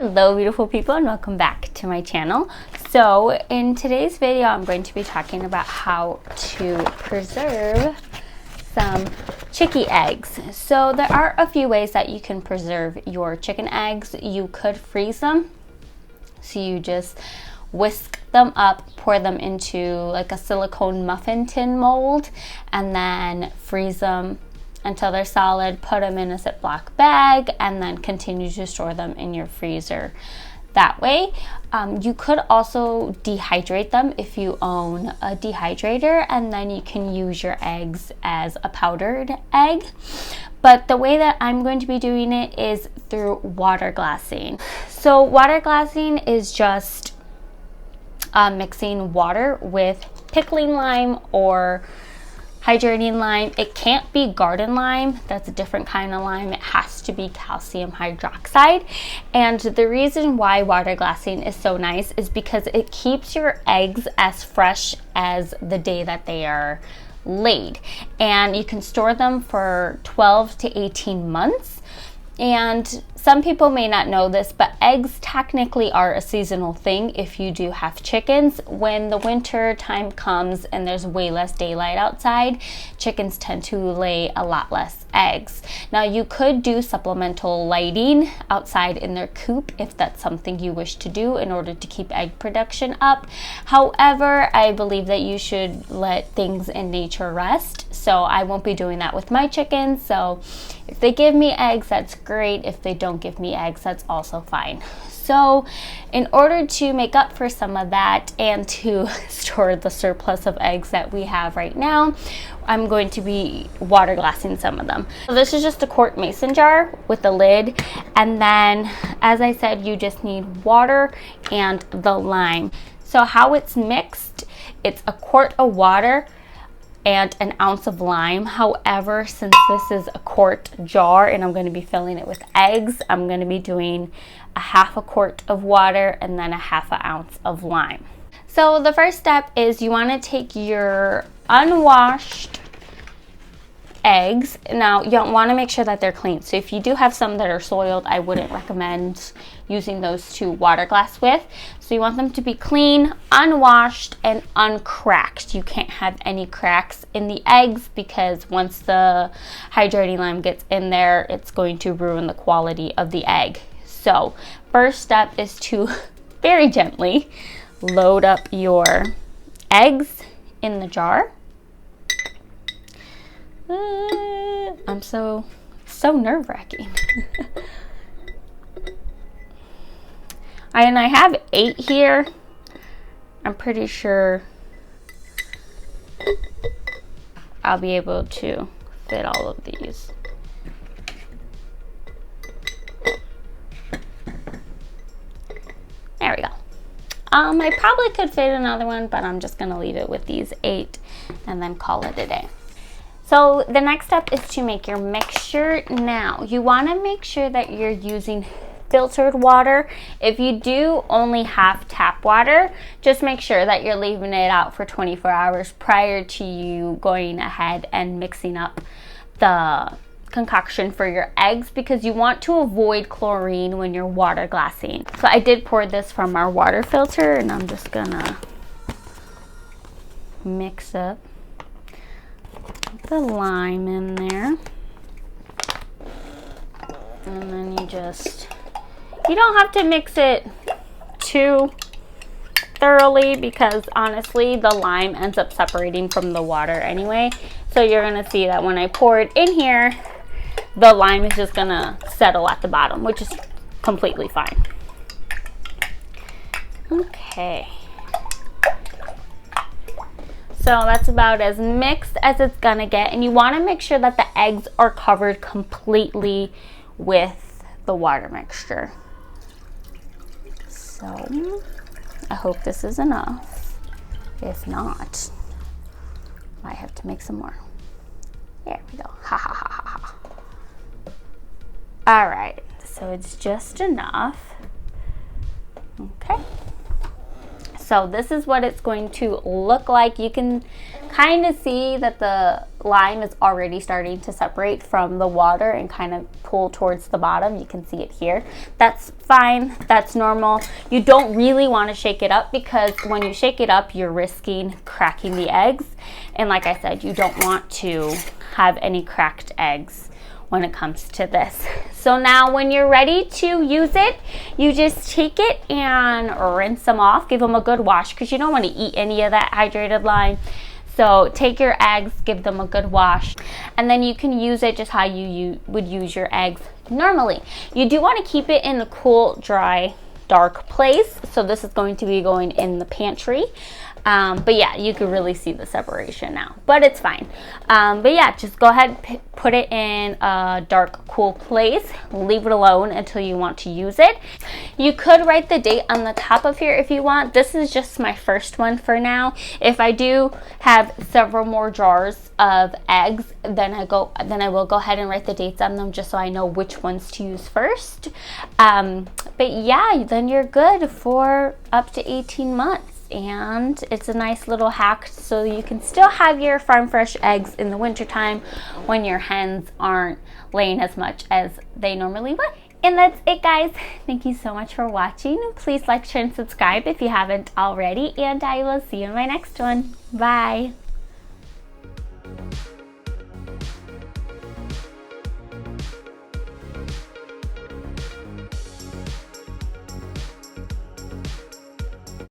Hello beautiful people, and welcome back to my channel. So in today's video I'm going to be talking about how to preserve some chicky eggs. So there are a few ways that you can preserve your chicken eggs. You could freeze them, so you just whisk them up, pour them into like a silicone muffin tin mold, and then freeze them until they're solid, put them in a Ziploc bag, and then continue to store them in your freezer that way. You could also dehydrate them if you own a dehydrator, and then you can use your eggs as a powdered egg. But the way that I'm going to be doing it is through water glassing. So water glassing is just mixing water with pickling lime or hydrating lime. It can't be garden lime, that's a different kind of lime. It has to be calcium hydroxide. And the reason why water glassing is so nice is because it keeps your eggs as fresh as the day that they are laid. And you can store them for 12 to 18 months. And some people may not know this, but eggs technically are a seasonal thing if you do have chickens. When the winter time comes and there's way less daylight outside, chickens tend to lay a lot less eggs. Now you could do supplemental lighting outside in their coop if that's something you wish to do in order to keep egg production up. However, I believe that you should let things in nature rest. So I won't be doing that with my chickens. So if they give me eggs, that's great. If they don't give me eggs, that's also fine. So in order to make up for some of that and to store the surplus of eggs that we have right now, I'm going to be water glassing some of them. So this is just a quart mason jar with a lid, and then as I said, you just need water and the lime. So how it's mixed, it's a quart of water and an ounce of lime. However, since this is a quart jar and I'm going to be filling it with eggs, I'm going to be doing a half a quart of water and then a half an ounce of lime. So the first step is you want to take your unwashed eggs. Now you want to make sure that they're clean. So if you do have some that are soiled, I wouldn't recommend using those to water glass with. So you want them to be clean, unwashed, and uncracked. You can't have any cracks in the eggs because once the hydrating lime gets in there, it's going to ruin the quality of the egg. So first step is to very gently load up your eggs in the jar. I'm so nerve-wracking. And I have 8 here. I'm pretty sure I'll be able to fit all of these. There we go. I probably could fit another one, but I'm just gonna leave it with these 8 and then call it a day. So the next step is to make your mixture. Now you want to make sure that you're using filtered water. If you do only have tap water, just make sure that you're leaving it out for 24 hours prior to you going ahead and mixing up the concoction for your eggs, because you want to avoid chlorine when you're water glassing. So I did pour this from our water filter, and I'm just gonna mix up the lime in there, and then you don't have to mix it too thoroughly because honestly the lime ends up separating from the water anyway. So you're gonna see that when I pour it in here, the lime is just gonna settle at the bottom, which is completely fine. Okay. So that's about as mixed as it's gonna get, and you want to make sure that the eggs are covered completely with the water mixture. So I hope this is enough. If not, I have to make some more. There we go. Ha ha ha ha ha. All right, so it's just enough. Okay. So this is what it's going to look like. You can kind of see that the lime is already starting to separate from the water and kind of pull towards the bottom. You can see it here. That's fine. That's normal. You don't really want to shake it up, because when you shake it up, you're risking cracking the eggs. And like I said, you don't want to have any cracked eggs when it comes to this. So now when you're ready to use it, you just take it and rinse them off. Give them a good wash, because you don't want to eat any of that hydrated lime. So take your eggs, give them a good wash, and then you can use it just how you would use your eggs normally. You do want to keep it in a cool, dry, dark place. So this is going to be going in the pantry. But yeah, you can really see the separation now, but it's fine. But yeah, just go ahead, put it in a dark, cool place, leave it alone until you want to use it. You could write the date on the top of here if you want. This is just my first one for now. If I do have several more jars of eggs, then I will go ahead and write the dates on them, just so I know which ones to use first. But yeah, then you're good for up to 18 months. And it's a nice little hack, so you can still have your farm fresh eggs in the wintertime when your hens aren't laying as much as they normally would. And that's it, guys. Thank you so much for watching. Please like, share, and subscribe if you haven't already, and I will see you in my next one. Bye.